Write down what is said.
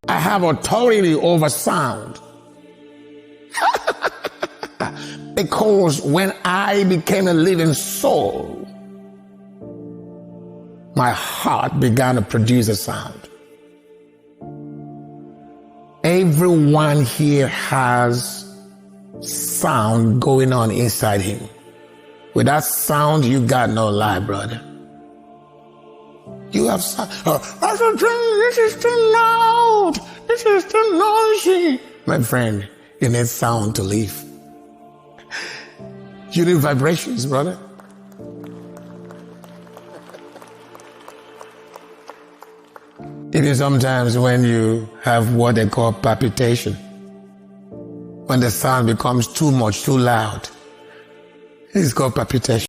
I have authority over sound. Because when I became a living soul, my heart began to produce a sound. Everyone here has sound going on inside him. With that sound, you got no lie, brother. You have sound. This is too loud. This is too noisy. My friend, you need sound to live. You need vibrations, brother. Even sometimes when you have what they call palpitation, when the sound becomes too much, too loud, it's called palpitation.